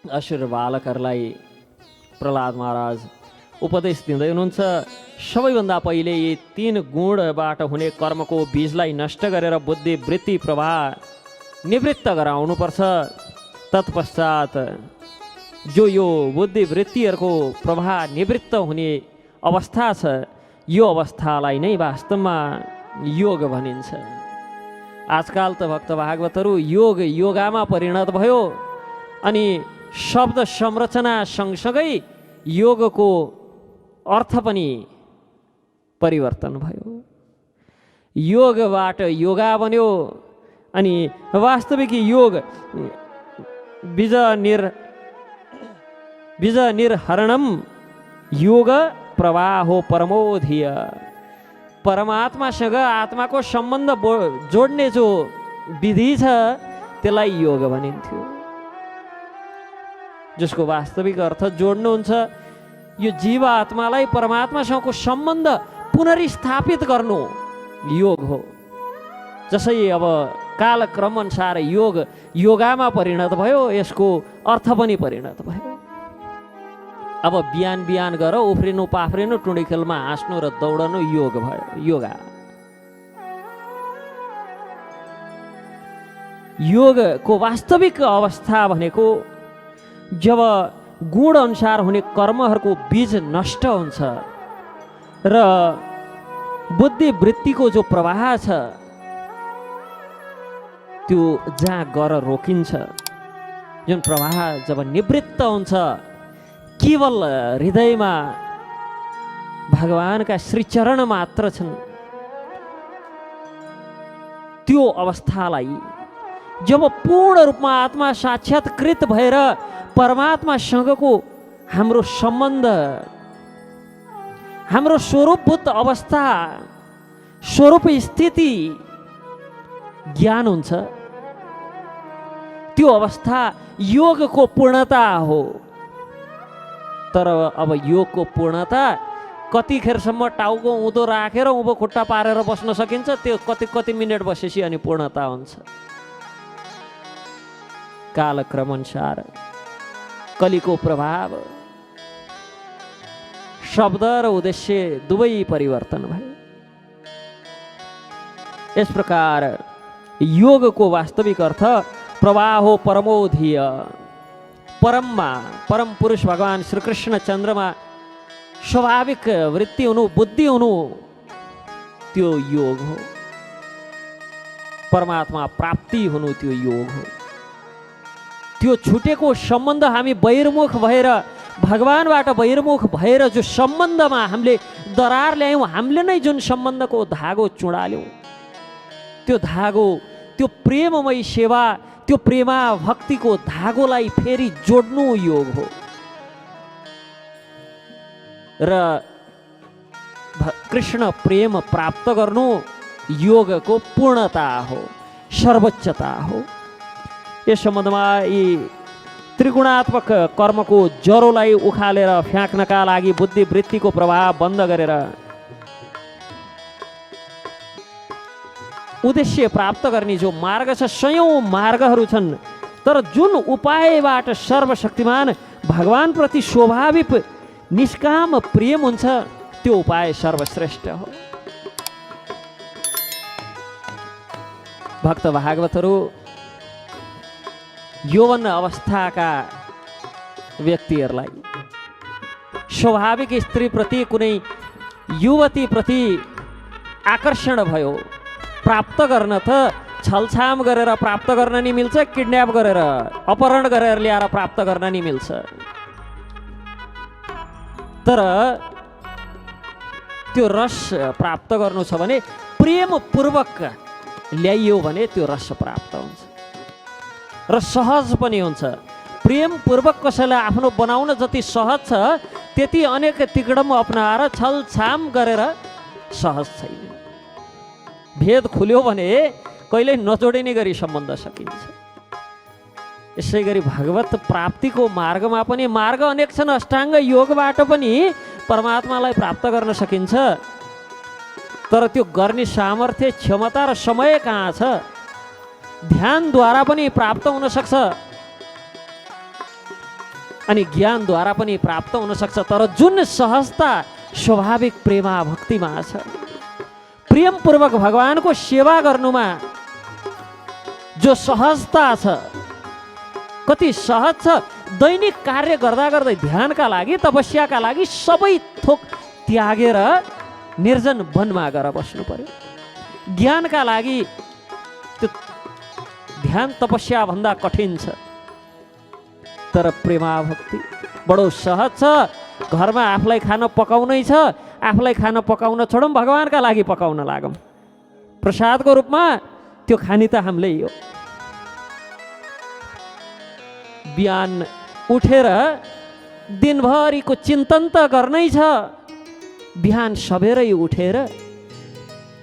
असुर बालकहरूलाई प्रहलाद महाराज उपदेश दिँदै हुनुहुन्छ। सबैभन्दा पहिले यी 3 गुणबाट हुने कर्मको बीजलाई नष्ट गरेर बुद्धि वृत्ति प्रवाह निवृत्त गराउनुपर्छ। तत्पश्चात जो यो बुद्धि वृत्तिहरूको प्रवाह निवृत्त हुने अवस्था छ, यो अवस्थालाई नै वास्तवमा योग भनिन्छ। आजकाल त भक्त भागवतहरू योग योगामा परिणत भयो अनि शब्द संरचना सँगसँगै योगको अर्थ पनि परिवर्तन भयो। योगबाट योगा बन्यो अनि वास्तविक योग बीज निर्हरणम योग प्रवाहो परमोधिय। परमात्मासँग आत्माको सम्बन्ध जोड्ने जो विधि छ त्यसलाई योग भनिन्थ्यो। जसको वास्तविक अर्थ जोड्नुहुन्छ यो जीव आत्मालाई परमात्मासँगको सम्बन्ध पुनर्स्थापित गर्नु योग हो। जसै अब कालक्रम अनुसार योग योगामा परिणत भयो, यसको अर्थ पनि परिणत भयो। अब बिहान बिहान गर उफ्रिनु पाफ्रिनु टुँडी खेलमा हाँस्नु र दौडनु योग भयो, योगा। योगको वास्तविक अवस्था भनेको जब गुण अनुसार हुने कर्महरूको बीज नष्ट हुन्छ र बुद्धि वृत्तिको जो प्रवाह छ त्यो जहाँ गर रोकिन्छ, जुन प्रवाह जब निवृत्त हुन्छ, केवल हृदयमा भगवानका श्रीचरण मात्र छन्, त्यो अवस्थालाई जब पूर्ण रूपमा आत्मा साक्षात्कृत भएर परमात्मासँगको हाम्रो सम्बन्ध, हाम्रो स्वरूपभूत अवस्था, स्वरूप स्थिति ज्ञान हुन्छ, त्यो अवस्था योगको पूर्णता हो। तर अब योगको पूर्णता कतिखेरसम्म टाउको उँधो राखेर उँभो खुट्टा पारेर बस्न सकिन्छ, त्यो कति मिनट बसेपछि अनि पूर्णता हुन्छ। कालक्रम अनुसार कलिको प्रभाव, शब्द र उद्देश्य दुवै परिवर्तन भयो। यस प्रकार योगको वास्तविक अर्थ प्रवाहो परमोधिय। परममा परम पुरुष भगवान श्रीकृष्ण चन्द्रमा स्वाभाविक वृत्ति हुनु, बुद्धि हुनु, त्यो योग हो। परमात्मा प्राप्ति हुनु त्यो योग हो। त्यो छुटेको सम्बन्ध हामी बहिर्मुख भएर, भगवानबाट बहिर्मुख भएर जो सम्बन्धमा हामीले दरार ल्यायौँ, हामीले नै जुन सम्बन्धको धागो चुडाल्यौँ, त्यो धागो, त्यो प्रेममय सेवा, त्यो प्रेमा भक्तिको धागोलाई फेरि जोड्नु योग हो। र कृष्ण प्रेम प्राप्त गर्नु योगको पूर्णता हो, सर्वोच्चता हो। यस सम्बन्धमा यी त्रिगुणात्मक कर्मको जरोलाई उखालेर फ्याँक्नका लागि बुद्धि वृत्तिको प्रभाव बन्द गरेर उद्देश्य प्राप्त गर्ने जो मार्ग छ, सयौं मार्गहरू छन्, तर जुन उपायबाट सर्वशक्तिमान भगवानप्रति स्वाभाविक निष्काम प्रेम हुन्छ त्यो उपाय सर्वश्रेष्ठ हो। भक्त भागवतहरू यौवन अवस्थाका व्यक्तिहरूलाई स्वाभाविक स्त्रीप्रति, कुनै युवतीप्रति आकर्षण भयो, प्राप्त गर्न त छलछाम गरेर प्राप्त गर्न नि मिल्छ, किडन्याप गरेर अपहरण गरेर ल्याएर प्राप्त गर्न नि मिल्छ। तर त्यो रस प्राप्त गर्नु छ भने प्रेमपूर्वक ल्याइयो भने त्यो रस प्राप्त हुन्छ र सहज पनि हुन्छ। प्रेमपूर्वक कसैलाई आफ्नो बनाउन जति सहज छ त्यति अनेक तिकडम अपनाएर छलछाम गरेर सहज छैन। भेद खुल्यो भने कहिल्यै नजोडिने गरी सम्बन्ध सकिन्छ। यसै गरी भगवत प्राप्तिको मार्गमा पनि मार्ग अनेक छन्। अष्टाङ्ग योगबाट पनि परमात्मालाई प्राप्त गर्न सकिन्छ, तर त्यो गर्ने सामर्थ्य, क्षमता र समय कहाँ छ? ध्यानद्वारा पनि प्राप्त हुन सक्छ। अनि ज्ञानद्वारा पनि प्राप्त हुन सक्छ। तर जुन सहजता स्वाभाविक प्रेमा भक्तिमा छ, प्रेमपूर्वक भगवानको सेवा गर्नुमा जो सहजता छ, कति सहज छ। दैनिक कार्य गर्दा गर्दै ध्यानका लागि, तपस्याका लागि सबै थोक त्यागेर निर्जन वनमा गएर बस्नु पर्यो। ज्ञानका लागि त्यो ध्यान तपस्या भन्दा कठिन छ। तर प्रेमा भक्ति बडो सहज छ। घरमा आफूलाई खाना पकाउनै छ, आफूलाई खाना पकाउन छोडौँ, भगवानका लागि पकाउन लागौँ। प्रसादको रूपमा त्यो खानी त हामीले हो। बिहान उठेर दिनभरिको चिन्तन त गर्नै छ। बिहान सबेरै उठेर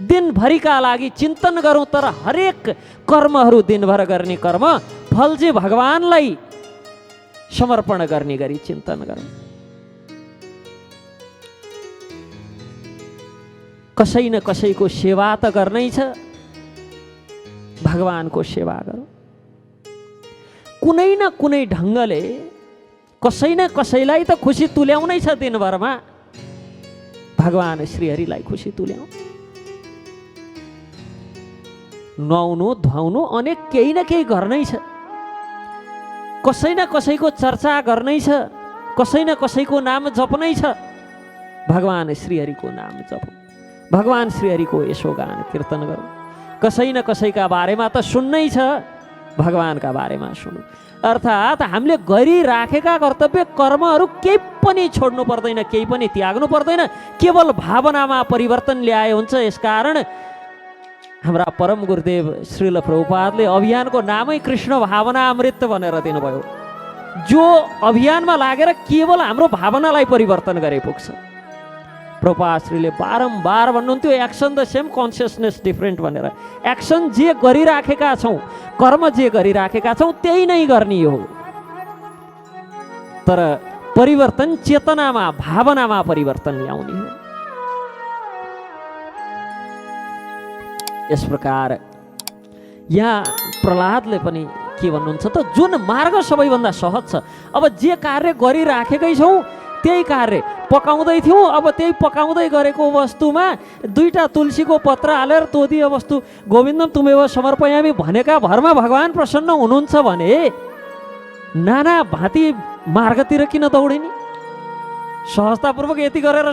दिनभरिका लागि चिन्तन गरौँ। तर हरेक कर्महरू दिनभर गर्ने कर्म फल चाहिँ भगवानलाई समर्पण गर्ने गरी चिन्तन गरौँ। कसै न कसैको सेवा त गर्नै छ, भगवानको सेवा गरौँ। कुनै न कुनै ढङ्गले कसै न कसैलाई त खुसी तुल्याउनै छ। दिनभरमा भगवान श्रीहरिलाई खुसी तुल्याउँ। नुहाउनु धुवाउनु अनेक केही न केही गर्नै छ। कसै न कसैको चर्चा गर्नै छ, कसै न कसैको नाम जप्नै छ। भगवान श्रीहरिको नाम जपौँ, भगवान श्रीहरिको यसो गान कीर्तन गरौँ। कसै न कसैका बारेमा त सुन्नै छ, भगवानका बारेमा सुनौँ। अर्थात् हामीले गरिराखेका कर्तव्य कर्महरू केही पनि छोड्नु पर्दैन, केही पनि त्याग्नु पर्दैन। केवल भावनामा परिवर्तन ल्याए हुन्छ। यसकारण हाम्रा परम गुरुदेव श्रील प्रभुपादले अभियानको नामै कृष्ण भावना अमृत भनेर दिनुभयो। जो अभियानमा लागेर केवल हाम्रो भावनालाई परिवर्तन गरे पुग्छ। प्रभुपाद श्रीले बारम्बार भन्नुहुन्थ्यो, action the same consciousness different भनेर। एक्सन जे गरिराखेका छौँ, कर्म जे गरिराखेका छौँ त्यही नै गर्ने हो। तर परिवर्तन चेतनामा, भावनामा परिवर्तन ल्याउने हो। यस प्रकार यहाँ प्रहलादले पनि के भन्नुहुन्छ त, जुन मार्ग सबैभन्दा सहज छ। अब जे कार्य गरिराखेकै छौँ त्यही कार्य पकाउँदै थियौँ, अब त्यही पकाउँदै गरेको वस्तुमा दुईटा तुलसीको पत्र हालेर तोदीय वस्तु गोविन्दम तुमेव समर्पयामि भनेका भरमा भगवान प्रसन्न हुनुहुन्छ भने नाना भाँती मार्गतिर किन दौडिने? सहजतापूर्वक यति गरेर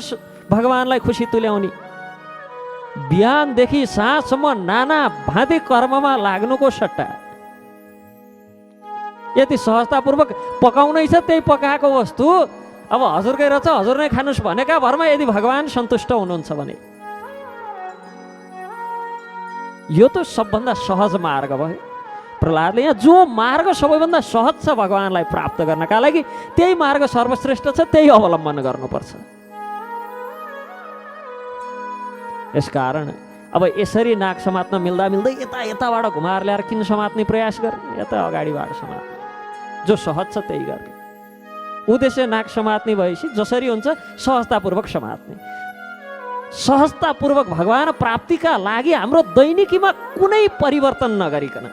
भगवानलाई खुसी तुल्याउने। बिहानदेखि साँझसम्म नाना भाँती कर्ममा लाग्नुको सट्टा यति सहजतापूर्वक पकाउनै छ, त्यही पकाएको वस्तु अब हजुरकै रहेछ, हजुर नै खानुहोस् भनेका भरमा यदि भगवान सन्तुष्ट हुनुहुन्छ भने यो त सबभन्दा सहज मार्ग भयो। प्रहलादले यहाँ जो मार्ग सबैभन्दा सहज छ भगवानलाई प्राप्त गर्नका लागि, त्यही मार्ग सर्वश्रेष्ठ छ, त्यही अवलम्बन गर्नुपर्छ। यसकारण अब यसरी नाक समात्न मिल्दा मिल्दै यताबाट घुमाएर ल्याएर किन समात्ने प्रयास गर्ने? यता अगाडिबाट समात्ने, जो सहज छ त्यही गर्ने। उद्देश्य नाक समात्ने भएपछि जसरी हुन्छ सहजतापूर्वक समात्ने। सहजतापूर्वक भगवान प्राप्तिका लागि हाम्रो दैनिकीमा कुनै परिवर्तन नगरिकन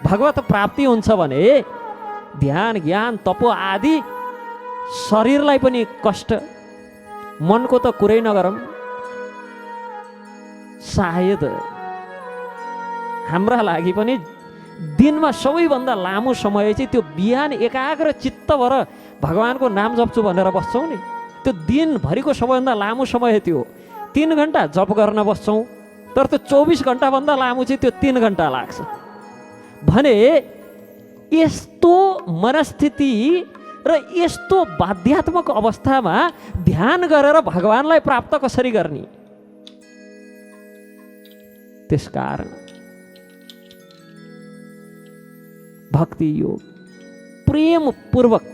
भगवत प्राप्ति हुन्छ भने ध्यान, ज्ञान, तपो आदि शरीरलाई पनि कष्ट, मनको त कुरै नगरौँ। सायद हाम्रा लागि पनि दिनमा सबैभन्दा लामो समय चाहिँ त्यो बिहान एकाग्र चित्त भएर भगवानको नाम जप्छु भनेर बस्छौँ नि, त्यो दिनभरिको सबैभन्दा लामो समय त्यो 3 घन्टा जप गर्न बस्छौँ। तर त्यो 24 घन्टाभन्दा लामो चाहिँ त्यो 3 घन्टा लाग्छ भने यस्तो मनस्थिति र यस्तो बाध्यात्मक अवस्थामा ध्यान गरेर भगवानलाई प्राप्त कसरी गर्ने? त्यसकारण भक्ति योग प्रेमपूर्वक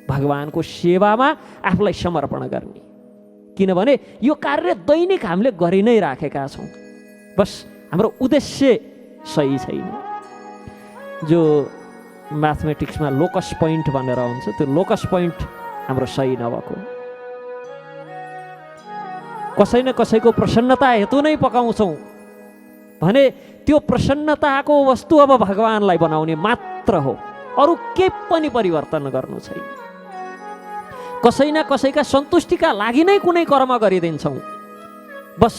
भगवानको सेवामा आफूलाई समर्पण गर्ने। किनभने यो कार्य दैनिक हामीले गरि नै राखेका छौँ, बस हाम्रो उद्देश्य सही छैन। जो म्याथमेटिक्समा लोकस पोइन्ट भनेर हुन्छ, त्यो लोकस पोइन्ट हाम्रो सही नभएको। कसै न कसैको प्रसन्नता हेतु नै पकाउँछौँ भने त्यो प्रसन्नताको वस्तु अब भगवानलाई बनाउने मात्र हो, अरू केही पनि परिवर्तन गर्नु छैन। कसै न कसैका सन्तुष्टिका लागि नै कुनै कर्म गरिदिन्छौँ। बस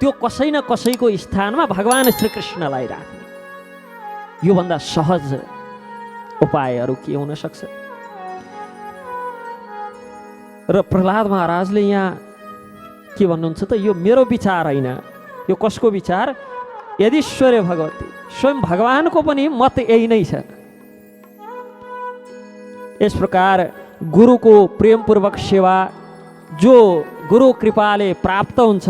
त्यो कसै न कसैको स्थानमा भगवान् श्रीकृष्णलाई राख्ने, योभन्दा सहज उपायहरू के हुन सक्छ? र प्रहलाद महाराजले यहाँ के भन्नुहुन्छ त, यो मेरो विचार होइन, यो कसको विचार? यदीश्वरे भगवती, स्वयं भगवानको पनि मत यही नै छ। यस प्रकार गुरुको प्रेमपूर्वक सेवा जो गुरु कृपाले प्राप्त हुन्छ,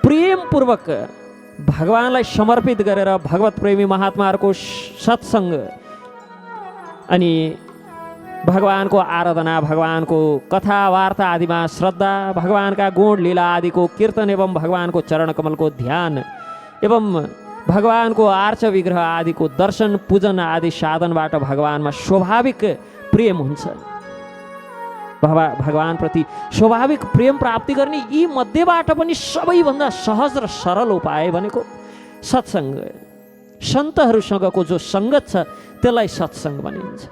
प्रेमपूर्वक भगवानलाई समर्पित गरेर भगवत प्रेमी महात्माहरूको सत्सङ्ग अनि भगवानको आराधना, भगवानको कथा वार्ता आदिमा श्रद्धा, भगवानका गुण लीला आदिको कीर्तन एवं भगवानको चरण कमलको ध्यान एवं भगवानको आर्च विग्रह आदिको दर्शन पूजन आदि साधनबाट भगवानमा स्वाभाविक प्रेम हुन्छ। भगवानप्रति स्वाभाविक प्रेम प्राप्ति गर्ने यी मध्येबाट पनि सबैभन्दा सहज र सरल उपाय भनेको सत्सङ्ग, सन्तहरूसँगको जो सङ्गत छ त्यसलाई सत्सङ्ग भनिन्छ।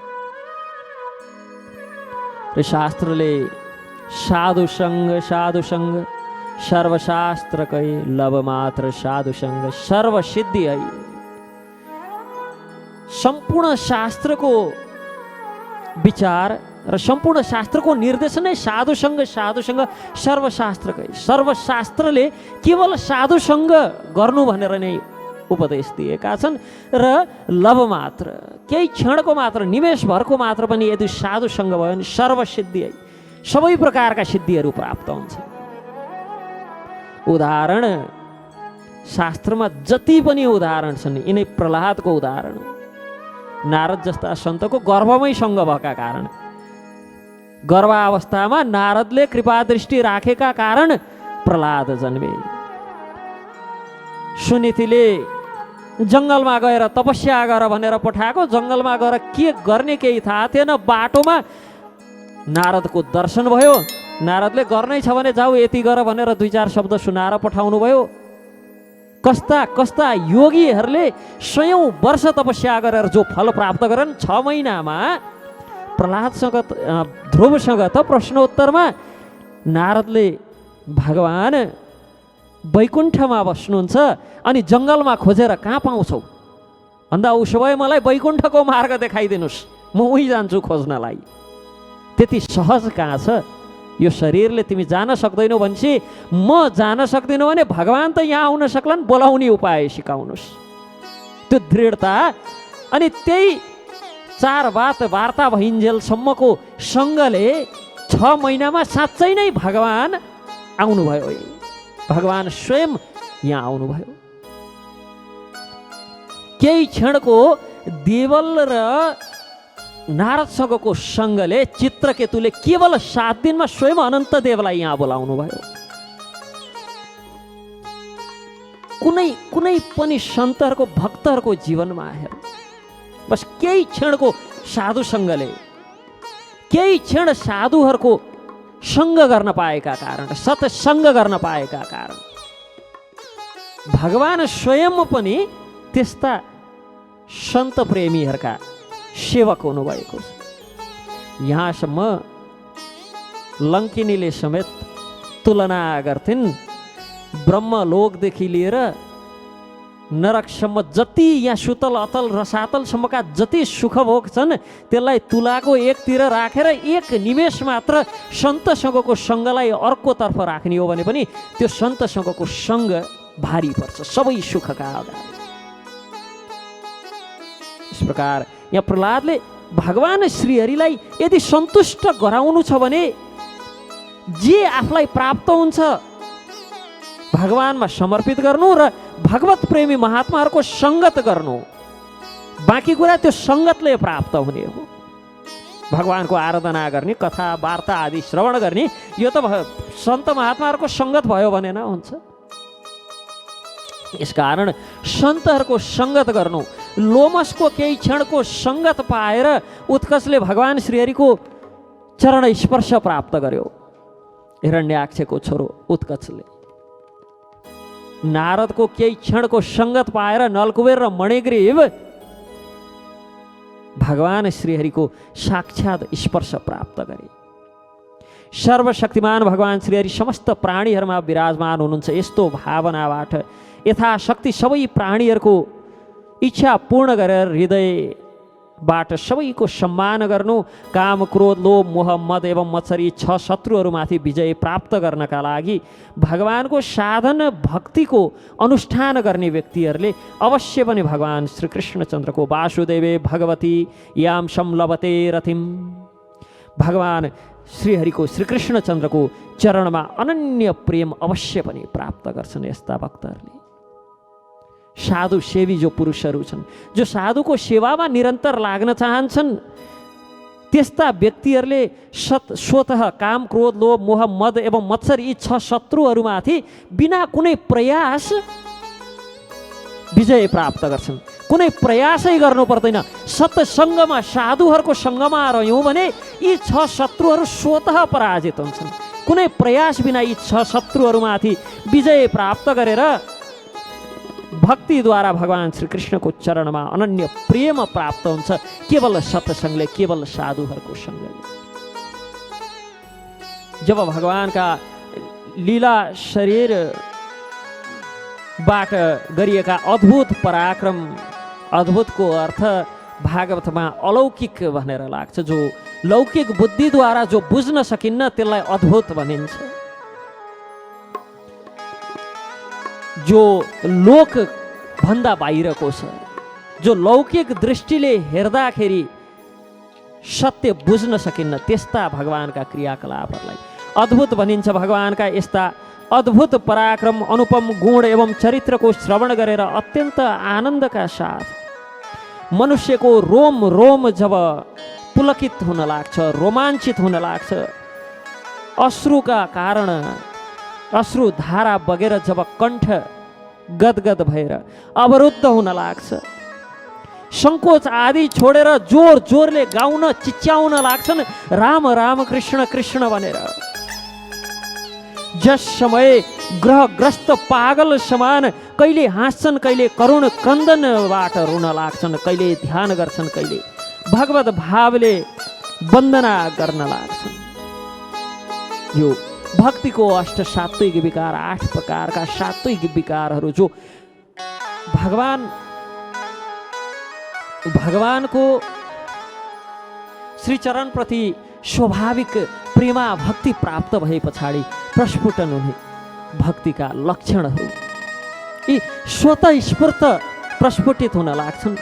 र शास्त्रले साधुसङ्ग सर्वशास्त्रकै लव मात्र साधुसङ्ग सर्वसिद्धि है। सम्पूर्ण शास्त्रको विचार र सम्पूर्ण शास्त्रको निर्देशनै साधुसङ्ग सर्वशास्त्रकै। सर्वशास्त्रले केवल साधुसङ्ग गर्नु भनेर नै उपदेश दिएका छन् र लव मात्र, केही क्षणको मात्र, निमेषभरको मात्र पनि यदि साधुसङ्ग भयो भने सर्वसिद्धि है, सबै प्रकारका सिद्धिहरू प्राप्त हुन्छ। उदाहरण शास्त्रमा जति पनि उदाहरण छन् यिनै प्रहलादको उदाहरण। नारद जस्ता सन्तको गर्भमै सँग भएका कारण, गर्भावस्थामा नारदले कृपा दृष्टि राखेका कारण प्रहलाद जन्मे। सुनीतिले जङ्गलमा गएर तपस्या गर भनेर पठाएको, जङ्गलमा गएर के गर्ने केही थाहा थिएन, बाटोमा नारदको दर्शन भयो। नारदले गर्नै छ भने जाऊ यति गर भनेर 2-4 शब्द सुनाएर पठाउनु भयो। कस्ता कस्ता योगीहरूले 100 वर्ष तपस्या गरेर जो फल प्राप्त गरेन्, 6 महिनामा प्रहलादसँग ध्रुवसँग त प्रश्नोत्तरमा नारदले भगवान वैकुण्ठमा बस्नुहुन्छ अनि जङ्गलमा खोजेर कहाँ पाउँछौ भन्दा उसो भए मलाई वैकुण्ठको मार्ग देखाइदिनुहोस्, म उहीँ जान्छु खोज्नलाई। त्यति सहज कहाँ छ? यो शरीरले तिमी जान सक्दैनौ भनेपछि म जान सक्दिनँ भने भगवान त यहाँ आउन सक्लान्, बोलाउने उपाय सिकाउनुहोस्। त्यो दृढता अनि त्यही 4 वार्ता भइन्जेलसम्मको सँगले 6 महिनामा साँच्चै नै भगवान आउनुभयो। भगवान स्वयं यहाँ आउनुभयो। केही क्षणको देवल र नारदसँगको सँगले चित्रकेतुले केवल 7 दिनमा स्वयं अनन्त देवलाई यहाँ बोलाउनु भयो। कुनै पनि सन्तहरूको भक्तहरूको जीवनमा हेर, बस केही क्षणको साधुसँगले, केही क्षण साधुहरूको सँग गर्न पाएका कारण, सत्सङ्ग गर्न पाएका कारण भगवान स्वयं पनि त्यस्ता सन्त प्रेमीहरूका सेवक हुनुभएको छ। यहाँसम्म लङ्किनीले समेत तुलना गर्थिन्, ब्रह्मलोकदेखि लिएर नरकसम्म जति यहाँ सुतल अतल रसातलसम्मका जति सुखभोग छन् त्यसलाई तुलाको एकतिर राखेर एक निमेष मात्र सन्तसँगको सँगलाई अर्कोतर्फ राख्ने हो भने पनि त्यो सन्तसँगको सँग भारी पर्छ सबै सुखका आधार। इस प्रकार यहाँ प्रहलादले भगवान श्रीहरिलाई यदि सन्तुष्ट गराउनु छ भने जे आफूलाई प्राप्त हुन्छ भगवानमा समर्पित गर्नु र भगवत प्रेमी महात्माहरूको सङ्गत गर्नु, बाँकी कुरा त्यो सङ्गतले प्राप्त हुने हो। भगवानको आराधना गर्ने, कथा वार्ता आदि श्रवण गर्ने, यो त सन्त महात्माहरूको सङ्गत भयो भने न हुन्छ। यसकारण सन्तहरूको सङ्गत गर्नु, लोमसको केही क्षणको सङ्गत पाएर उत्कर्षले भगवान श्रीहरिको चरण स्पर्श प्राप्त गर्यो। हिरण्याक्षको छोरो उत्कर्षले नारदको केही क्षणको सङ्गत पाएर नलकुबेर र मणिग्रीव भगवान श्रीहरिको साक्षात स्पर्श प्राप्त गरे। सर्वशक्तिमान भगवान श्रीहरि समस्त प्राणीहरूमा विराजमान हुनुहुन्छ। यस्तो भावनाबाट यथाशक्ति सबै प्राणीहरूको इच्छा पूर्ण गरेर हृदयबाट सबैको सम्मान गर्नु, काम क्रोध लोभ मोह मद एवं मत्सर यी 6 शत्रुहरूमाथि विजय प्राप्त गर्नका लागि भगवानको साधन भक्तिको अनुष्ठान गर्ने व्यक्तिहरूले अवश्य पनि भगवान श्रीकृष्णचन्द्रको वासुदेवे भगवती याम संलभते रतिम, भगवान श्रीहरिको श्रीकृष्णचन्द्रको चरणमा अनन्य प्रेम अवश्य पनि प्राप्त गर्छन्। यस्ता भक्तहरूले साधु सेवी जो पुरुषहरू छन्, जो साधुको सेवामा निरन्तर लाग्न चाहन्छन्, त्यस्ता व्यक्तिहरूले स्वतः काम क्रोध लोभ मोह मद एवं मत्सर यी 6 शत्रुहरूमाथि बिना कुनै प्रयास विजय प्राप्त गर्छन्। कुनै प्रयासै गर्नु पर्दैन। सत्सङ्गमा साधुहरूको सङ्गमा रह्यौँ भने यी 6 शत्रुहरू स्वतः पराजित हुन्छन्। कुनै प्रयास बिना यी 6 शत्रुहरूमाथि विजय प्राप्त गरेर भक्तिद्वारा भगवान श्रीकृष्णको चरणमा अनन्य प्रेम प्राप्त हुन्छ, केवल सत्सङ्गले, केवल साधुहरूको सङ्गले। जब भगवानका लीला शरीरबाट गरिएका अद्भुत पराक्रम, अद्भुतको अर्थ भागवतमा अलौकिक भनेर लाग्छ। जो लौकिक बुद्धिद्वारा जो बुझ्न सकिन्न त्यसलाई अद्भुत भनिन्छ। जो लोक भन्दा बाहिरको छ, जो लौकिक दृष्टिले हेर्दाखेरि सत्य बुझ्न सकिन्न, त्यस्ता भगवानका क्रियाकलापहरूलाई अद्भुत भनिन्छ। भगवानका यस्ता अद्भुत पराक्रम अनुपम गुण एवं चरित्रको श्रवण गरेर अत्यन्त आनन्दका साथ मनुष्यको रोम रोम जब पुलकित हुन लाग्छ, रोमाञ्चित हुन लाग्छ, अश्रुका कारण अश्रु धारा बगेर जब कण्ठ गदगद भएर अवरुद्ध हुन लाग्छ, सङ्कोच आदि छोडेर जोर जोरले गाउन चिच्याउन लाग्छन् राम राम कृष्ण कृष्ण भनेर। जस समय ग्रहग्रस्त पागल समान कहिले हाँस्छन्, कहिले करुण क्रन्दनबाट रुन लाग्छन्, कहिले ध्यान गर्छन्, कहिले भगवत भावले वन्दना गर्न लाग्छन्। यो भक्तिको अष्ट सात्विक विकार, 8 प्रकारका सात्विक विकारहरू जो भगवानको श्रीचरण प्रति स्वाभाविक प्रेमा भक्ति प्राप्त भए पछाडि प्रस्फुटन हुने भक्तिका लक्षणहरू यी स्वतः स्फूर्त प्रस्फुटित हुन लाग्छन्।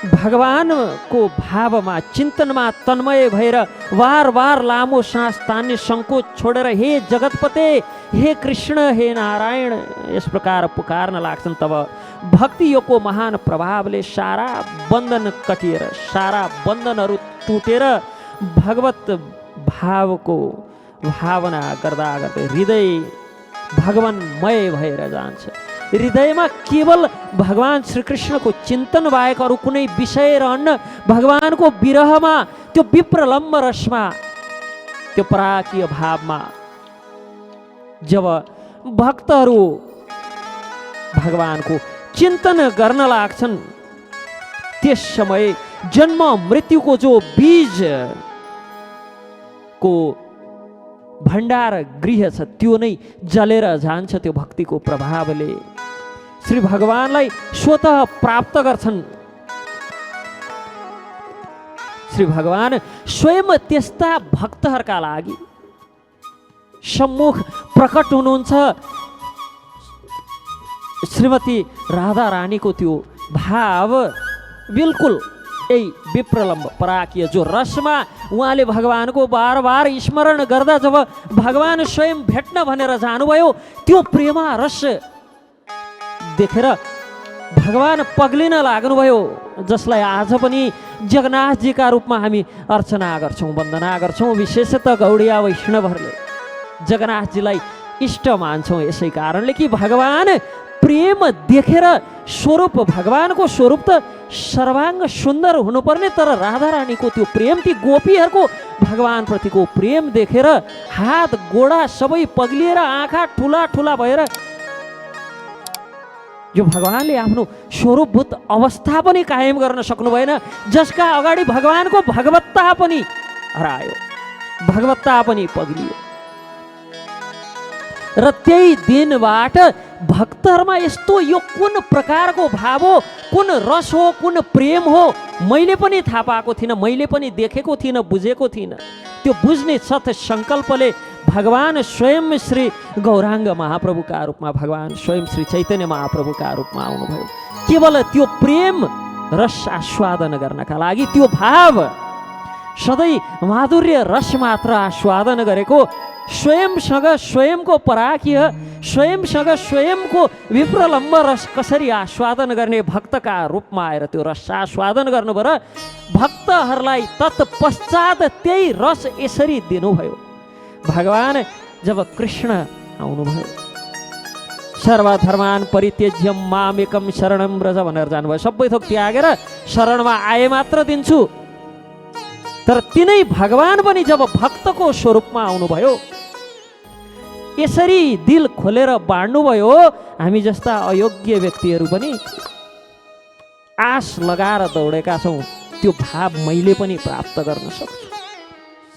भगवानको भावमा चिन्तनमा तन्मय भएर वार वार लामो सास तान्ने सङ्कोच छोडेर हे जगतपते, हे कृष्ण, हे नारायण यस प्रकार पुकार्न लाग्छन्। तब भक्ति योगको महान प्रभावले सारा बन्धन कटिएर, सारा बन्धनहरू टुटेर भगवत भावको भावना गर्दा गर्दै हृदय भगवान्मय भएर जान्छ। हृदयमा केवल भगवान श्रीकृष्णको चिन्तन बाहेक अरू कुनै विषय रहन्न। भगवानको विरहमा, त्यो विप्रलम्ब रसमा, त्यो पराकीय भावमा जब भक्तहरू भगवानको चिन्तन गर्न लाग्छन्, त्यस समय जन्म मृत्युको जो बीज को भण्डार गृह छ त्यो नै जलेर जान्छ। त्यो भक्तिको प्रभावले श्री भगवानलाई स्वतः प्राप्त गर्छन्। श्री भगवान स्वयं त्यस्ता भक्तहरूका लागि सम्मुख प्रकट हुनुहुन्छ। श्रीमती राधा रानीको त्यो भाव बिल्कुल यही विप्रलम्ब पराकीय जो रसमा उहाँले भगवानको बार बार स्मरण गर्दा जब भगवान स्वयं भेट्न भनेर जानुभयो, त्यो प्रेमा रस देखेर भगवान पग्लिन लाग्नुभयो, जसलाई आज पनि जगन्नाथजीका रूपमा हामी अर्चना गर्छौँ, वन्दना गर्छौँ। विशेषतः गौडिया वैष्णवहरूले जगन्नाथजीलाई इष्ट मान्छौँ यसै कारणले कि भगवान प्रेम देखेर स्वरूप, भगवानको स्वरूप त सर्वाङ्ग सुन्दर हुनुपर्ने, तर राधा रानीको त्यो प्रेम, ती गोपीहरूको भगवान प्रतिको प्रेम देखेर हात गोडा सबै पग्लिएर आँखा ठुला ठुला भएर जो भगवानले आफ्नो स्वरूपभूत अवस्था पनि कायम गर्न सक्नु भएन, जसका अगाडि भगवानको भगवत्ता पनि हरायो, भगवत्ता पनि पग्लियो। र त्यही दिनबाट भक्तहरूमा यस्तो यो कुन प्रकारको भाव हो, कुन रस हो, कुन प्रेम हो, मैले पनि थाहा पाएको थिइनँ, मैले पनि देखेको थिइनँ, बुझेको थिइनँ। त्यो बुझ्ने सत सङ्कल्पले भगवान स्वयं श्री गौराङ्ग महाप्रभुका रूपमा, भगवान स्वयं श्री चैतन्य महाप्रभुका रूपमा आउनुभयो, केवल त्यो प्रेम रस आस्वादन गर्नका लागि। त्यो भाव सधैँ माधुर्य रस मात्र आस्वादन गरेको, स्वयंसँग स्वयंको पराकीय, स्वयंसँग स्वयंको विप्रलम्ब रस कसरी आस्वादन गर्ने भक्तका रूपमा आएर त्यो रस आस्वादन गर्नुभयो र भक्तहरूलाई तत्पश्चात त्यही रस यसरी दिनुभयो। भगवान जब कृष्ण आउनुभयो, सर्वधर्मान परित्यज्य मामेकम शरणम व्रज भनेर जानुभयो। सबै थोक त्यागेर शरणमा आए मात्र दिन्छु। तर तिनै भगवान पनि जब भक्तको स्वरूपमा आउनुभयो, यसरी दिल खोलेर बाँड्नुभयो, हामी जस्ता अयोग्य व्यक्तिहरू पनि आश लगाएर दौडेका छौँ, त्यो भाव मैले पनि प्राप्त गर्न सक्छु।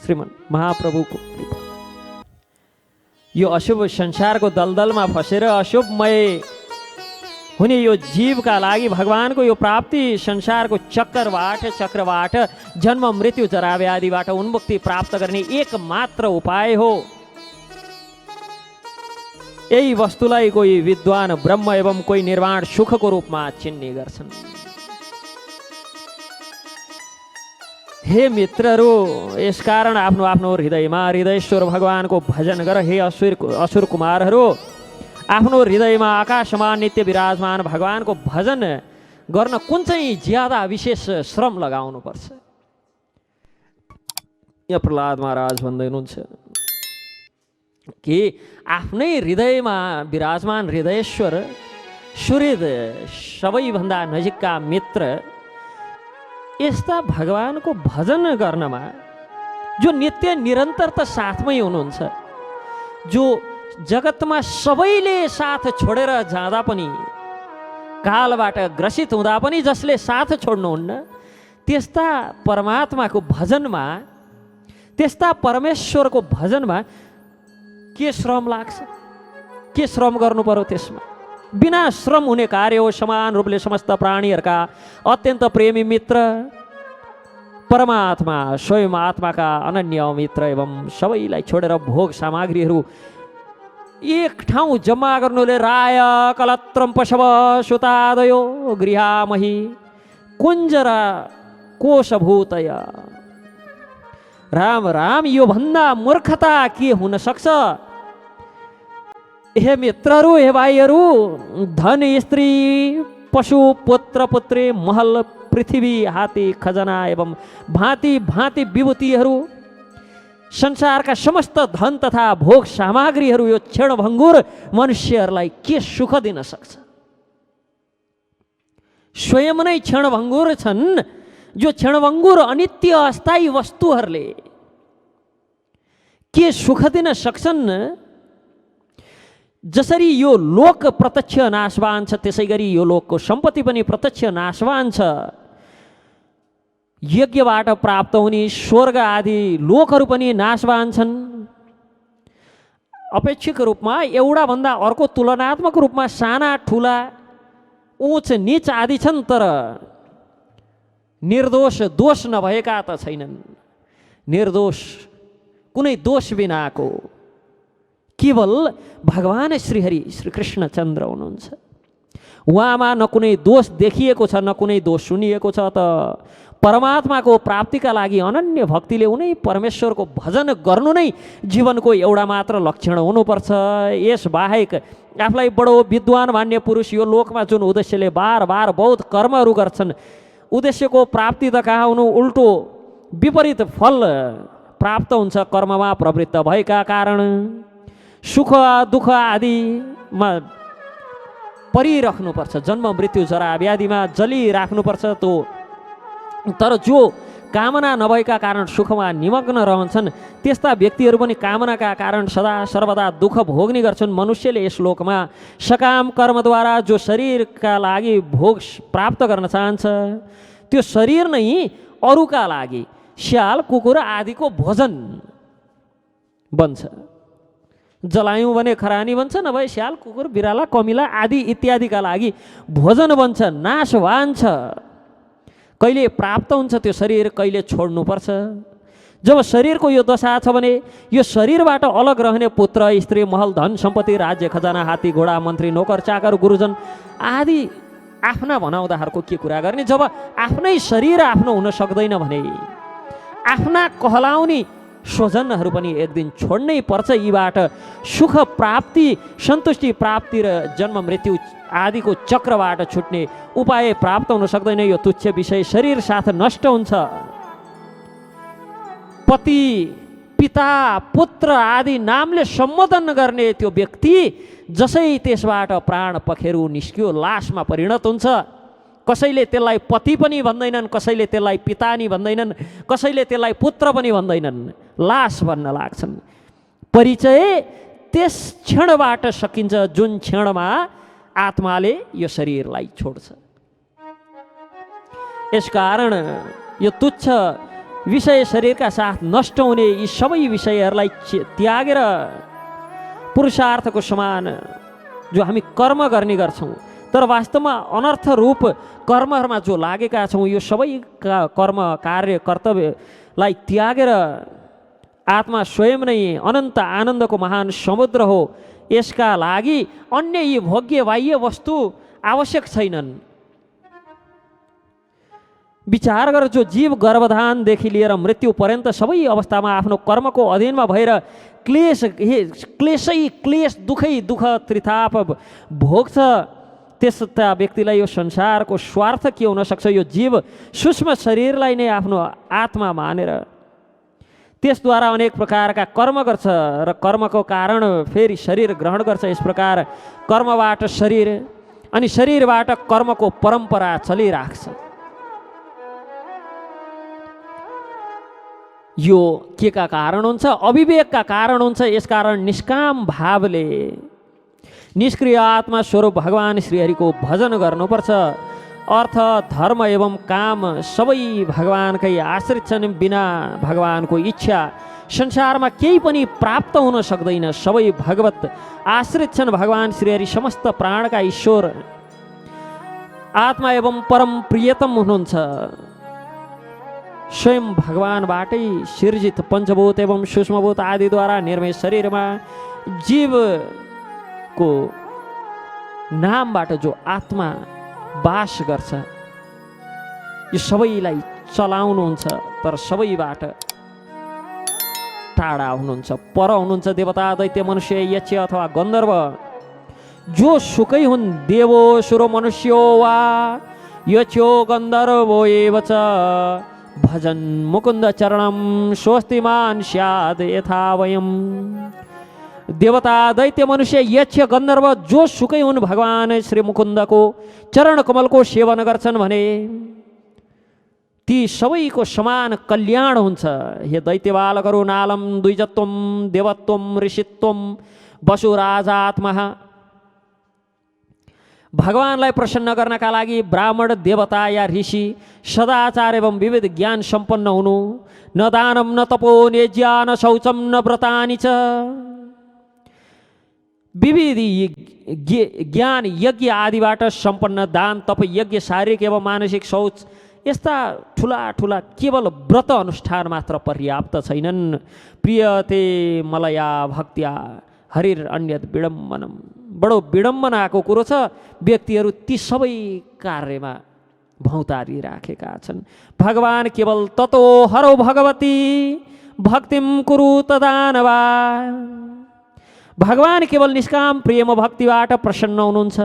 श्रीमन् महाप्रभुको कृपा। यो अशुभ संसारको दलदलमा फसेर अशुभमय हुने यो जीवका लागि भगवानको यो प्राप्ति संसारको चक्रबाट जन्म मृत्यु जरा व्याधिबाट उन्मुक्ति प्राप्त गर्ने एकमात्र उपाय हो। यही वस्तुलाई कोही विद्वान ब्रह्म एवं कोही निर्वाण सुखको रूपमा चिन्ने गर्छन्। हे मित्रहरू, यसकारण आफ्नो आफ्नो हृदयमा हृदयेश्वर भगवानको भजन गर। हे असुर कुमारहरू, आफ्नो हृदयमा आकाशमा नित्य विराजमान भगवानको भजन गर्न कुन चाहिँ ज्यादा विशेष श्रम लगाउनुपर्छ? यहाँ प्रहलाद महाराज भन्दै हुनुहुन्छ कि आफ्नै हृदयमा विराजमान हृदयेश्वर सुहृद सबैभन्दा नजिकका मित्र यस्ता भगवानको भजन गर्नमा जो नित्य निरन्तरता साथमै हुनुहुन्छ, जो जगतमा सबैले साथ छोडेर जाँदा पनि, कालबाट ग्रसित हुँदा पनि जसले साथ छोड्नुहुन्न, त्यस्ता परमात्माको भजनमा, त्यस्ता परमेश्वरको भजनमा के श्रम लाग्छ? के श्रम गर्नु पर्यो त्यसमा? बिना श्रम हुने कार्य हो। समान रूपले समस्त प्राणीहरूका अत्यन्त प्रेमी मित्र परमात्मा स्वयं आत्माका अनन्य मित्र एवं सबैलाई छोडेर भोग सामग्रीहरू एक ठाउँ जम्मा गर्नुले राय कलत्रम पशव सुतादयो गृहामही कुञ्जरा कोशभूतय। राम राम, यो भन्दा मूर्खता के हुन सक्छ? हे मित्रहरू, हे भाइहरू, धन स्त्री पशु पुत्र पुत्री महल पृथ्वी हात्ती खजना एवं भाँति भाँति विभूतिहरू, संसारका समस्त धन तथा भोग सामग्रीहरू यो क्षणभङ्गुर मनुष्यहरूलाई के सुख दिन सक्छ? स्वयं नै क्षणभङ्गुर छन्। जो क्षणभङ्गुर अनित्य अस्थायी वस्तुहरूले के सुख दिन सक्छन्? जसरी यो लोक प्रत्यक्ष नाशवान छ, त्यसै गरी यो लोकको सम्पत्ति पनि प्रत्यक्ष नाशवान छ। यज्ञबाट प्राप्त हुने स्वर्ग आदि लोकहरू पनि नाशवान छन्। अपेक्षिक रूपमा एउटा भन्दा अर्को तुलनात्मक रूपमा साना ठुला उच्च नीच आदि छन्, तर निर्दोष दोष नभएका त छैनन्। निर्दोष कुनै दोष बिनाको केवल भगवान श्रीहरि श्री कृष्णचन्द्र हुनुहुन्छ। उहाँमा न कुनै दोष देखिएको छ, न कुनै दोष सुनिएको छ। त परमात्माको प्राप्तिका लागि अनन्य भक्तिले उनै परमेश्वरको भजन गर्नु नै जीवनको एउटा मात्र लक्षण हुनुपर्छ। यस बाहेक आफूलाई बडो विद्वान मान्ने पुरुष यो लोकमा जुन उद्देश्यले बार बार बहुत कर्महरू गर्छन्, उद्देश्यको प्राप्ति त कहाँ हुनु, उल्टो विपरीत फल प्राप्त हुन्छ कर्ममा प्रवृत्त भएका कारण। सुख दुःख आदिमा परिराख्नुपर्छ, जन्म मृत्यु जरा व्याधिमा जलिराख्नुपर्छ। तर जो कामना नभएका कारण सुखमा निमग्न रहन्छन् त्यस्ता व्यक्तिहरू पनि कामनाका कारण सदा सर्वदा दुःख भोग्ने गर्छन्। मनुष्यले यस लोकमा सकाम कर्मद्वारा जो शरीरका लागि भोग प्राप्त गर्न चाहन्छ त्यो शरीर नै अरूका लागि स्याल कुकुर आदिको भोजन बन्छ। जलायौँ भने खरानी बन्छ, नभए स्याल कुकुर बिराला कमिला आदि इत्यादिका लागि भोजन बन्छ, नाश वान्छ। कहिले प्राप्त हुन्छ त्यो शरीर, कहिले छोड्नुपर्छ। जब शरीरको यो दशा छ भने यो शरीरबाट अलग रहने पुत्र स्त्री महल धन सम्पत्ति राज्य खजाना हात्ती घोडा मन्त्री नोकर चाकर गुरुजन आदि आफ्ना भनाउँदाहरूको के कुरा गर्ने। जब आफ्नै शरीर आफ्नो हुन सक्दैन भने आफ्ना कहलाउने स्वजनहरू पनि एक दिन छोड्नै पर्छ। यीबाट सुख प्राप्ति सन्तुष्टि प्राप्ति र जन्म मृत्यु आदिको चक्रबाट छुट्ने उपाय प्राप्त हुन सक्दैन। यो तुच्छ विषय शरीर साथ नष्ट हुन्छ। पति पिता पुत्र आदि नामले सम्बोधन गर्ने त्यो व्यक्ति जसै त्यसबाट प्राण पखेरु निस्कियो लासमा परिणत हुन्छ। कसैले त्यसलाई पति पनि भन्दैनन्, कसैले त्यसलाई पिता नि भन्दैनन्, कसैले त्यसलाई पुत्र पनि भन्दैनन्, लास भन्न लाग्छन्। परिचय त्यस क्षणबाट सकिन्छ जुन क्षणमा आत्माले यो शरीरलाई छोड्छ। यसकारण यो तुच्छ विषय शरीरका साथ नष्ट हुने यी सबै विषयहरूलाई त्यागेर पुरुषार्थको समान जो हामी कर्म गर्ने गर्छौँ तर वास्तवमा अनर्थ रूप कर्महरूमा जो लागेका छौँ यो सबै कर्म कार्य कर्तव्यलाई त्यागेर आत्मा स्वयं नै अनन्त आनन्दको महान समुद्र हो। यसका लागि अन्य यी भोग्य बाह्य वस्तु आवश्यक छैनन्। विचार गर जो जीव गर्भधानदेखि लिएर मृत्यु पर्यन्त सबै अवस्थामा आफ्नो कर्मको अधीनमा भएर क्लेश दुखै दुःख त्रिताप भोग्छ त्यस्ता व्यक्तिलाई यो संसारको स्वार्थ के हुन सक्छ। यो जीव सूक्ष्म शरीरलाई नै आफ्नो आत्मा मानेर त्यसद्वारा अनेक प्रकारका कर्म गर्छ र कर्मको कारण फेरि शरीर ग्रहण गर्छ। यस प्रकार कर्मबाट शरीर अनि शरीरबाट कर्मको परम्परा चलिराख्छ। यो के का कारण हुन्छ? अविवेकका कारण हुन्छ। यसकारण निष्काम भावले निष्क्रिय आत्मा स्वरूप भगवान श्रीहरिको भजन गर्नुपर्छ। अर्थ धर्म एवं काम सबै भगवानकै आश्रित छन्। बिना भगवानको इच्छा संसारमा केही पनि प्राप्त हुन सक्दैन। सबै भगवत आश्रित छन्। भगवान श्रीहरि समस्त प्राणका ईश्वर आत्मा एवं परम प्रियतम हुनुहुन्छ। स्वयं भगवानबाटै सृजित पञ्चभूत एवं सूक्ष्मभूत आदिद्वारा निर्मित शरीरमा जीवको नामबाट जो आत्मा वास गर्छ यो सबैलाई चलाउनुहुन्छ तर सबैबाट टाढा हुनुहुन्छ, पर हुनुहुन्छ। देवता दैत्य मनुष्य यक्ष अथवा गन्धर्व जो सुकै हुन्, देवो सुरो मनुष्यो वा यक्षो गन्धर्वो एव च भजन मुकुन्द चरणम स्वस्तिमान स्याद यथा वयम। देवता दैत्य मनुष्य यक्ष गन्धर्व जो सुकै हुन् भगवान श्री मुकुन्दको चरण कमलको सेवन गर्छन् भने ती सबैको समान कल्याण हुन्छ। हे दैत्य बालकहरू नालम द्विजत्वम देवत्वम ऋषित्वम वसुराजात्मा। भगवानलाई प्रसन्न गर्नका लागि ब्राह्मण देवता या ऋषि सदाचार एवं विविध ज्ञान सम्पन्न हुनु, न दानम न तपो नेज्या न शौचम न व्रतानि च। विविध ज्ञान यज्ञ आदिबाट सम्पन्न दान तप यज्ञ शारीरिक एवं मानसिक शौच यस्ता ठुला ठुला केवल व्रत अनुष्ठान मात्र पर्याप्त छैनन्। प्रियते मलया भक्त्या हरिर अन्यत विडम्बनम। बडो विडम्बनाको कुरो छ व्यक्तिहरू ती सबै कार्यमा भौतारी राखेका छन्। भगवान केवल ततो हरो भगवती भक्तिम कुरु तदानवा। भगवान केवल निष्काम प्रेम भक्तिबाट प्रसन्न हुनुहुन्छ,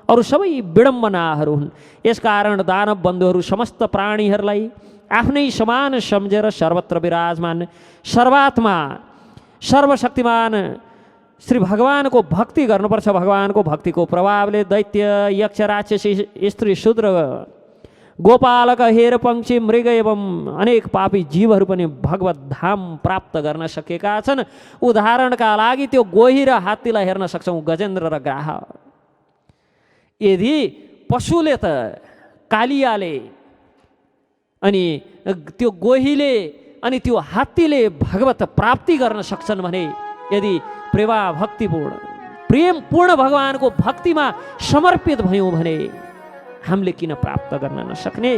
अरू सबै विडम्बनाहरू हुन्। यसकारण दानव बन्धुहरू समस्त प्राणीहरूलाई आफ्नै समान सम्झेर सर्वत्र विराजमान सर्वात्मा सर्वशक्तिमान श्री भगवानको भक्ति गर्नुपर्छ। भगवानको भक्तिको प्रभावले दैत्य यक्ष राक्षसी स्त्री शूद्र गोपालक हेर पंक्षी मृग एवं अनेक पापी जीवहरू पनि भगवत धाम प्राप्त गर्न सकेका छन्। उदाहरणका लागि त्यो गोही र हात्तीलाई हेर्न सक्छौँ, गजेन्द्र र ग्राह। यदि पशुले त कालियाले अनि त्यो गोहीले अनि त्यो हात्तीले भगवत प्राप्ति गर्न सक्छन् भने यदि प्रेमा भक्तिपूर्ण प्रेमपूर्ण भगवानको भक्तिमा समर्पित भयौँ भने हामीले किन प्राप्त गर्न नसक्ने?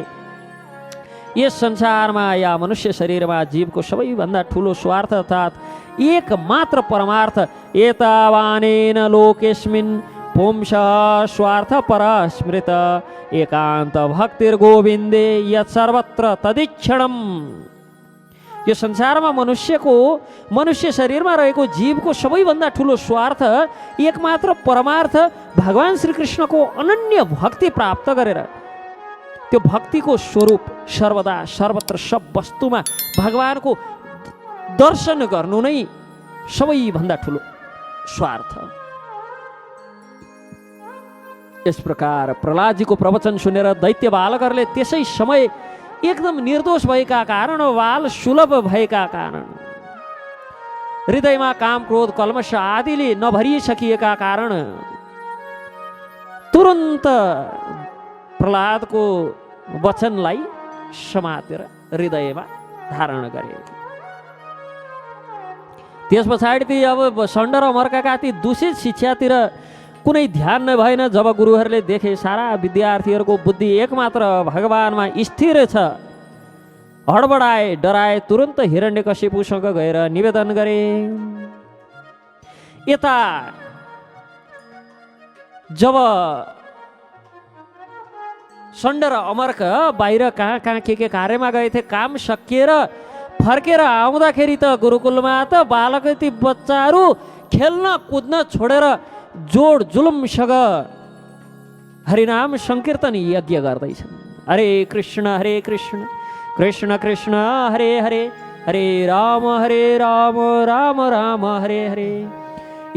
यस संसारमा या मनुष्य शरीरमा जीवको सबैभन्दा ठुलो स्वार्थ अर्थात् एक मात्र परमार्थ एतावानेन लोकेस्मिन् पुंस स्वार्थ पर स्मृत एकान्त भक्तिर्गोविन्दे यत् सर्वत्र तदिक्षणम। यो संसारमा मनुष्य शरीरमा रहेको जीवको सबैभन्दा ठुलो स्वार्थ एकमात्र परमार्थ भगवान श्रीकृष्णको अनन्य भक्ति प्राप्त गरेर त्यो भक्तिको स्वरूप सर्वदा सर्वत्र सब वस्तुमा भगवानको दर्शन गर्नु नै सबैभन्दा ठुलो स्वार्थ। यस प्रकार प्रहलादजीको प्रवचन सुनेर दैत्य बालकहरूले त्यसै समय एकदम निर्दोष भएका कारण, बाल सुलभ भएका कारण, हृदयमा काम क्रोध कल्मष आदिले नभरिसकिएका कारण तुरन्त प्रहलादको वचनलाई समातेर हृदयमा धारण गरे। त्यस पछाडि ती अब षण्ड र मर्काका ती दूषित शिक्षातिर कुनै ध्यान नभएन। जब गुरुहरूले देखे सारा विद्यार्थीहरूको बुद्धि एकमात्र भगवानमा स्थिर छ, हडबडाए डराए, तुरन्त हिरण्यकशिपुसँग गएर निवेदन गरे। यता जब षण्ड र अमर्क बाहिर कहाँ कहाँ के कार्यमा गए थिए, काम सकिएर फर्केर आउँदाखेरि त गुरुकुलमा त बालक ती बच्चाहरू खेल्न कुद्न छोडेर जोड जुलुमसँग हरिनाम संकीर्तन यज्ञ गर्दैछन्। हरे कृष्ण कृष्ण कृष्ण हरे हरे, हरे राम राम राम हरे हरे।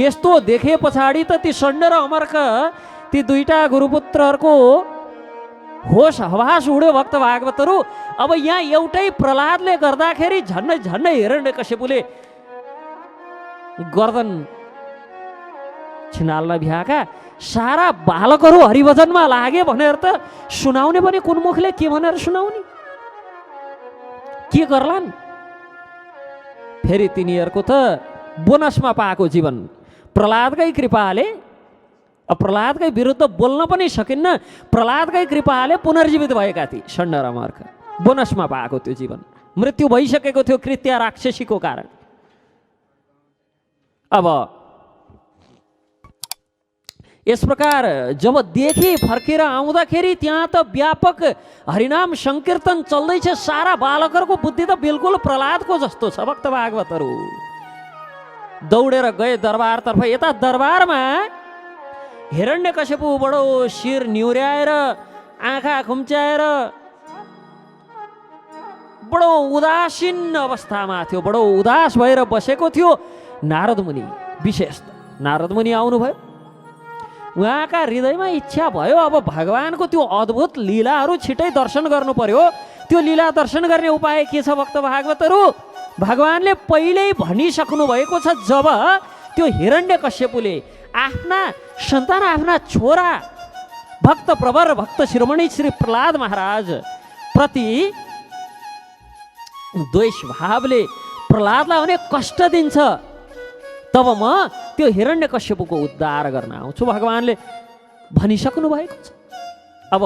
यस्तो देखे पछाडि त ती षण्ड र अमर्क ती दुईटा गुरुपुत्रहरूको होस हवास उड्यो। भक्त भागवतहरू अब यहाँ एउटै प्रहलादले गर्दाखेरि झन्डै झन्डै हिरण्यकशिपुले गर्दन छिनाल्न भ्याएका सारा बालकहरू हरिभजनमा लागे भनेर त सुनाउने पनि कुन मुखले के भनेर सुनाउने, के गर्लान्? फेरि तिनीहरूको त बोनसमा पाएको जीवन प्रहलादकै कृपाले, प्रहलादकै विरुद्ध बोल्न पनि सकिन्न, प्रहलादकै कृपाले पुनर्जीवित भएका थिए षण्ड र अमर्क। बोनसमा पाएको त्यो जीवन मृत्यु भइसकेको थियो कृत्या राक्षसीको कारण। अब यस प्रकार जब देखे फर्केर आउँदाखेरि त्यहाँ त व्यापक हरिनाम संकीर्तन चल्दैछ। सारा बालकहरूको बुद्धि त बिल्कुल प्रहलादको जस्तो छ। भक्त भागवतहरू दौडेर गए दरबारतर्फ। यता दरबारमा हिरण्यकशिपु बडो शिर निहुर्याएर आँखा खुम्च्याएर बडो उदासीन अवस्थामा थियो, बडो उदास भएर बसेको थियो। नारद मुनि, विशेष नारद मुनि आउनुभयो। उहाँका हृदयमा इच्छा भयो अब भगवानको त्यो अद्भुत लीलाहरू छिटै दर्शन गर्नु पर्यो। त्यो लीला दर्शन गर्ने उपाय के छ भक्त भागवतहरू? भगवानले पहिल्यै भनिसक्नु भएको छ। जब त्यो हिरण्यकश्यपुले आफ्ना सन्तान, आफ्ना छोरा भक्त प्रवर भक्त शिरोमणि श्री प्रहलाद महाराज प्रति द्वेष भावले प्रहलादलाई अनेक कष्ट दिन्छ, तब म त्यो हिरण्यकश्यपुको उद्धार गर्न आउँछु भगवानले भनिसक्नु भएको छ। अब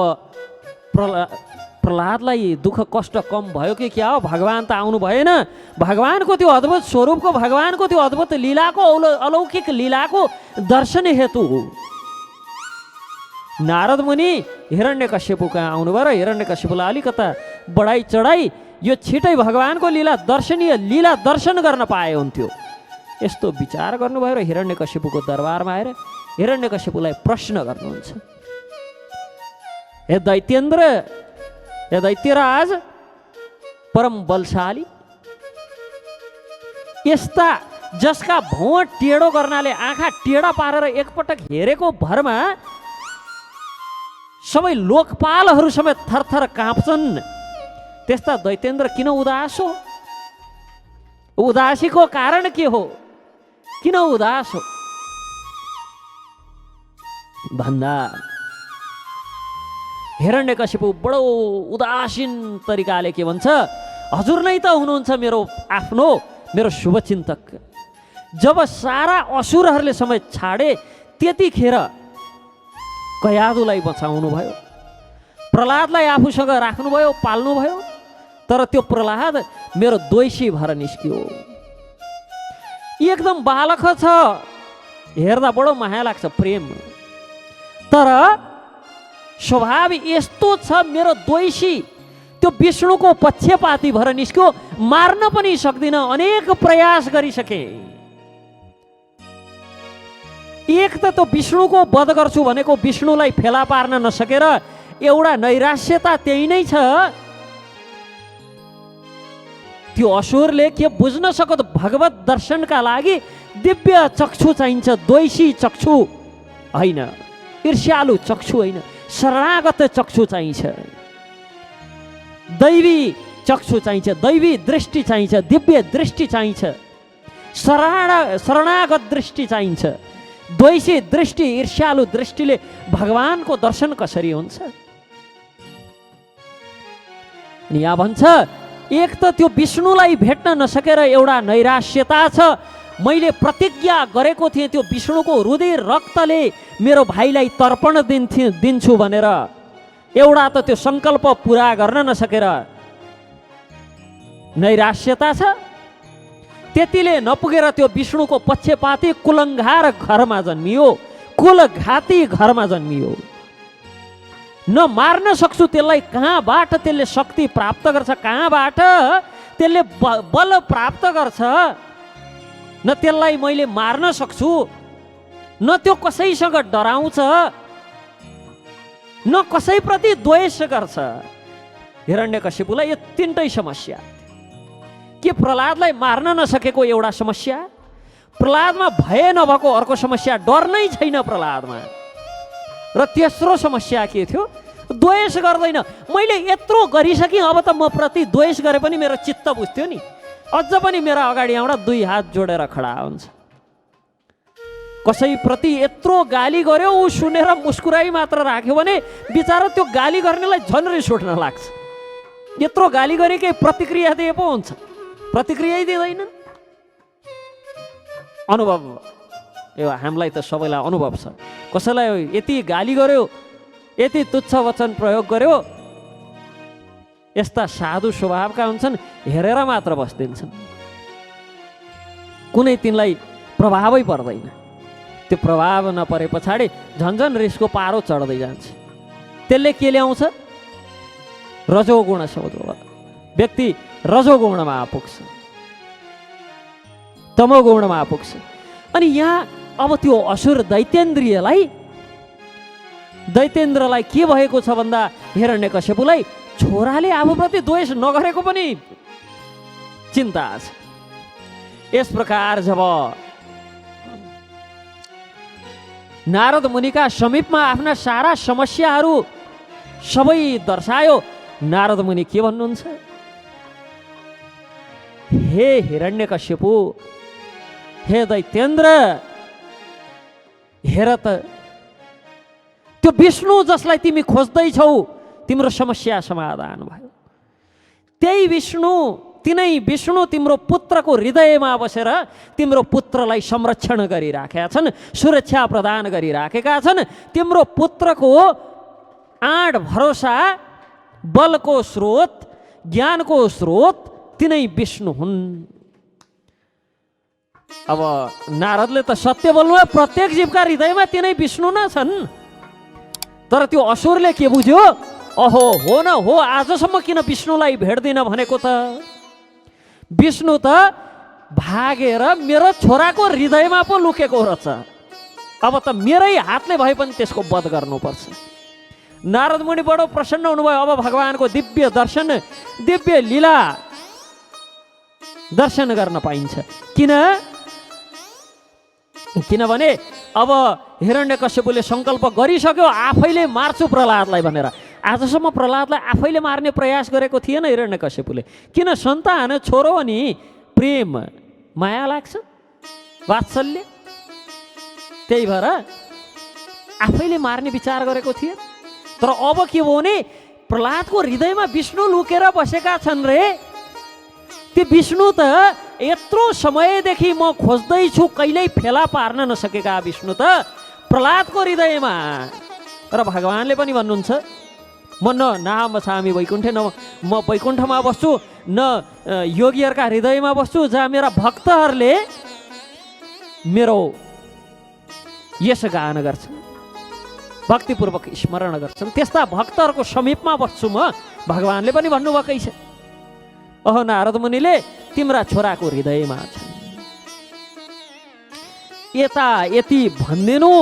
प्रहलादलाई दुःख कष्ट कम भयो कि क्या हो? भगवान त आउनु भएन। भगवानको त्यो अद्भुत स्वरूपको, भगवानको त्यो अद्भुत लीलाको, अलौकिक लीलाको दर्शन हेतु नारद मुनि हिरण्यकश्यपु कहाँ आउनुभयो र हिरण्यकश्यपुलाई अलिकता बढाइ चढाइ यो छिटै भगवानको लीला दर्शन गर्न पाए हुन्थ्यो, यस्तो विचार गर्नुभयो र हिरण्यकशिपुको दरबारमा आएर हिरण्यकशिपुलाई प्रश्न गर्नुहुन्छ। हे दैत्येन्द्र, हे दैत्यराज, परम बलशाली, यस्ता जसका भौँ टेढो गर्नाले, आँखा टेढा पारेर एकपटक हेरेको भरमा सबै लोकपालहरू समेत थरथर काँप्छन्। त्यस्ता दैत्येन्द्र किन उदास हो? उदासीको कारण के हो? किन उदास हो भन्दा हिरण्यकशिपु बडो उदासीन तरिकाले के भन्छ, हजुर नै त हुनुहुन्छ मेरो आफ्नो, मेरो शुभचिन्तक। जब सारा असुरहरूले समेत छाडे त्यतिखेर कयादुलाई बचाउनु भयो, प्रहलादलाई आफूसँग राख्नुभयो, पाल्नुभयो। तर त्यो प्रहलाद मेरो द्वेषी भएर निस्कियो। एकदम बालक छ, हेर्दा बडो माया लाग्छ, प्रेम। तर स्वभाव यस्तो छ, मेरो द्वेषी, त्यो विष्णुको पक्षपाती भएर निस्क्यो। मार्न पनि सक्दिन, अनेक प्रयास गरिसके। एक त त्यो विष्णुको वध गर्छु भनेको विष्णुलाई फेला पार्न नसकेर एउटा नैराश्यता त्यही नै छ। त्यो असुरले के बुझ्न सकत, भगवत दर्शनका लागि दिव्य चक्षु चाहिन्छ, द्वेषी चक्षु होइन, ईर्ष्यालु चक्षु होइन, शरणागत चक्षु चाहिन्छ, दैवी चक्षु चाहिन्छ, दैवी दृष्टि चाहिन्छ, दिव्य दृष्टि चाहिन्छ, शरणागत दृष्टि चाहिन्छ। द्वेषी दृष्टि, ईर्ष्यालु दृष्टिले भगवानको दर्शन कसरी हुन्छ? अनि यहाँ भन्छ, एक त त्यो विष्णुलाई भेट्न नसकेर एउटा नैराश्यता छ। मैले प्रतिज्ञा गरेको थिएँ त्यो विष्णुको रुधिर रक्तले मेरो भाइलाई तर्पण दिन्छु भनेर, एउटा त त्यो सङ्कल्प पुरा गर्न नसकेर नैराश्यता छ। त्यतिले नपुगेर त्यो विष्णुको पक्षपाती कुलङ्घार घरमा जन्मियो, कुलघाती घरमा जन्मियो। न मार्न सक्छु त्यसलाई, कहाँबाट त्यसले शक्ति प्राप्त गर्छ, कहाँबाट त्यसले बल प्राप्त गर्छ, न त्यसलाई मैले मार्न सक्छु, न त्यो कसैसँग डराउँछ, न कसैप्रति द्वेष गर्छ। हिरण्यकशिपुलाई यो तिनटै समस्या। के प्रहलादलाई मार्न नसकेको एउटा समस्या, प्रहलादमा भय नभएको अर्को समस्या, डर नै छैन प्रहलादमा, र तेस्रो समस्या के थियो, द्वेष गर्दैन। मैले यत्रो गरिसकेँ, अब त म प्रति द्वेष गरे पनि मेरो चित्त बुझ्थ्यो नि, अझ पनि मेरा अगाडि आउँदा दुई हात जोडेर खडा हुन्छ। कसैप्रति यत्रो गाली गर्यो, ऊ सुनेर मुस्कुराई मात्र राख्यो भने बिचारा त्यो गाली गर्नेलाई झन् रिस उठ्न लाग्छ। यत्रो गाली गरेकै प्रतिक्रिया दिए पो हुन्छ, प्रतिक्रिया दिँदैनन्। अनुभव यो हामीलाई त सबैलाई अनुभव छ। कसैलाई यति गाली गर्यो, यति तुच्छ वचन प्रयोग गर्यो, यस्ता साधु स्वभावका हुन्छन्, हेरेर मात्र बस्दिन्छन्, कुनै तिनलाई प्रभावै पर्दैन। त्यो प्रभाव नपरे पछाडि झन्झन रिसको पारो चढ्दै जान्छ। त्यसले के ल्याउँछ? रजोगुण शब्द। व्यक्ति रजोगुणमा पुग्छ, तमोगुणमा पुग्छ। अनि यहाँ अब त्यो असुर दैत्येन्द्रलाई के भएको छ भन्दा, हिरण्यकशिपुलाई छोराले आफूप्रति द्वेष नगरेको पनि चिन्ता छ। यस प्रकार जब नारद मुनिका समीपमा आफ्ना सारा समस्याहरू सबै दर्शायो, नारद मुनि के भन्नुहुन्छ? हे हिरण्यकशिपु, हे दैत्येन्द्र, हेर त त्यो विष्णु जसलाई तिमी खोज्दैछौ, तिम्रो समस्या समाधान भयो। त्यही विष्णु, तिनै विष्णु तिम्रो पुत्रको हृदयमा बसेर तिम्रो पुत्रलाई संरक्षण गरिराखेका छन्, सुरक्षा प्रदान गरिराखेका छन्। तिम्रो पुत्रको आँट भरोसा, बलको स्रोत, ज्ञानको स्रोत तिनै विष्णु हुन्। अब नारदले त सत्य बोल्नु, प्रत्येक जीवका हृदयमा तिनै विष्णु न छन्। तर त्यो असुरले के बुझ्यो? अहो, हो न हो, आजसम्म किन विष्णुलाई भेट्दिन भनेको त? विष्णु त भागेर मेरो छोराको हृदयमा पो लुकेको रहेछ। अब त मेरै हातले भए पनि त्यसको वध गर्नुपर्छ। नारद मुनि बडो प्रसन्न हुनुभयो। अब भगवानको दिव्य दर्शन, दिव्य लीला दर्शन गर्न पाइन्छ। किन? किनभने अब हिरण्यकश्यपले सङ्कल्प गरिसक्यो आफैले मार्छु प्रहलादलाई भनेर। आजसम्म प्रहलादलाई आफैले मार्ने प्रयास गरेको थिएन हिरण्यकश्यपले। किन? सन्तान, छोरो अनि प्रेम, माया लाग्छ, वात्सल्य, त्यही भएर आफैले मार्ने विचार गरेको थिए। तर अब के भयो भने प्रहलादको हृदयमा विष्णु लुकेर बसेका छन् रे। त्यो विष्णु त यत्रो समयदेखि म खोज्दैछु, कहिल्यै फेला पार्न नसकेका विष्णु त प्रहलादको हृदयमा। र भगवानले पनि भन्नुहुन्छ, म न नाम छामी वैकुण्ठे, न म वैकुण्ठमा बस्छु, न योगीहरूका हृदयमा बस्छु, जहाँ मेरा भक्तहरूले मेरो यस गान गर्छन्, भक्तिपूर्वक स्मरण गर्छन्, त्यस्ता भक्तहरूको समीपमा बस्छु म। भगवानले पनि भन्नुभएकै छ, अहो नारद मुनिले तिम्रा छोराको हृदयमा छन्। यता यति भन्दिनु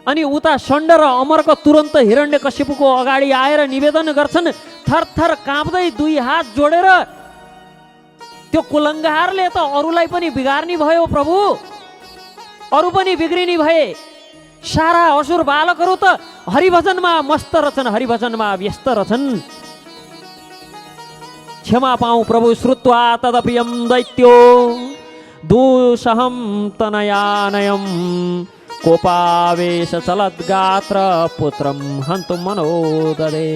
अनि उता षण्ड र अमरको तुरन्त हिरण्यकश्यपको अगाडि आएर निवेदन गर्छन्, थरथर काँप्दै दुई हात जोडेर, त्यो कुलङ्गारले त अरूलाई पनि बिगार्ने भयो प्रभु, अरू पनि बिग्रिने भए। सारा असुर बालकहरू त हरिभजनमा मस्त रहछन्, हरिभजनमा व्यस्त रहछन्। क्षमा पाऊँ प्रभु श्रुत्वा तदप्रियं दैत्यो दुसहं तनयानयं कोपावेश चलद्गात्र पुत्रम हन्तुं मनोददे।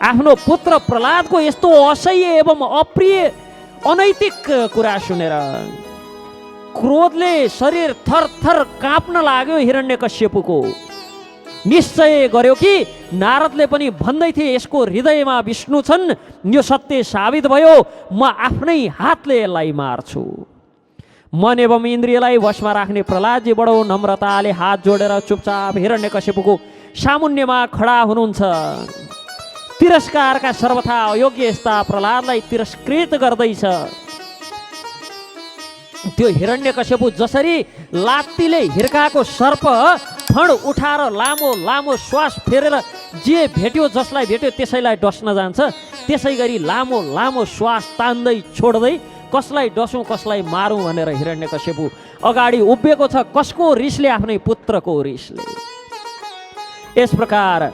आफ्नो पुत्र प्रहलादको यस्तो असह्य एवं अप्रिय अनैतिक कुरा सुनेर क्रोधले शरीर थरथर काँप्न लाग्यो हिरण्यकश्यपको। निश्चय गर्यो कि नारदले पनि भन्दै थिए यसको हृदयमा विष्णु छन्, यो सत्य साबित भयो, म आफ्नै हातले यसलाई मार्छु। मन एवं इन्द्रियलाई वशमा राख्ने प्रहलादजी बडो नम्रताले हात जोडेर चुपचाप हिरण्यकश्यपको सामुन्यमा खडा हुनुहुन्छ। तिरस्कारका सर्वथा अयोग्य यस्ता प्रहलादलाई तिरस्कृत गर्दैछ। त्यो हिरण्यकश्यपु जसरी लात्तीले हिर्काएको सर्प फण उठाएर लामो लामो श्वास फेरेर जे भेट्यो, जसलाई भेट्यो त्यसैलाई डस्न जान्छ, त्यसै गरी लामो लामो श्वास तान्दै छोड्दै कसलाई डसौँ कसलाई मारौँ भनेर हिरण्यकश्यपु अगाडि उभिएको छ। कसको रिसले? आफ्नै पुत्रको रिसले। यस प्रकार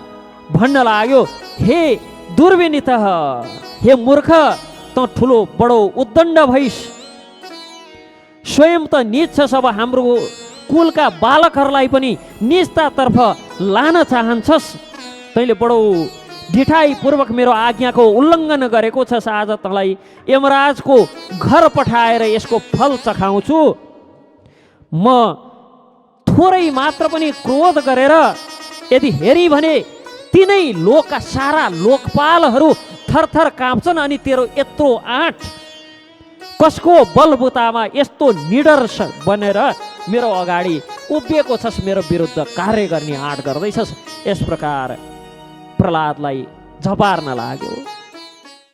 भन्न लाग्यो, हे दुर्विनीत, हे मूर्ख, त ठुलो बडो उद्दण्ड भइस, स्वयं त नीच छस्, अब हाम्रो कुलका बालकहरूलाई पनि निजतातर्फ लान चाहन्छस्। तैँले बडो ढिठाइपूर्वक मेरो आज्ञाको उल्लङ्घन गरेको छस्। आज तँलाई यमराजको घर पठाएर यसको फल चखाउँछु। म थोरै मात्र पनि क्रोध गरेर यदि हेरी भने तिनै लोकका सारा लोकपालहरू थरथर काँप्छन्, अनि तेरो यत्रो आँट कसको बलबुतामा यस्तो निडर बनेर मेरो अगाडि उभिएको छस्, मेरो विरुद्ध कार्य गर्ने आँट गर्दैछस्। यस प्रकार प्रहलादलाई झपार्न लाग्यो।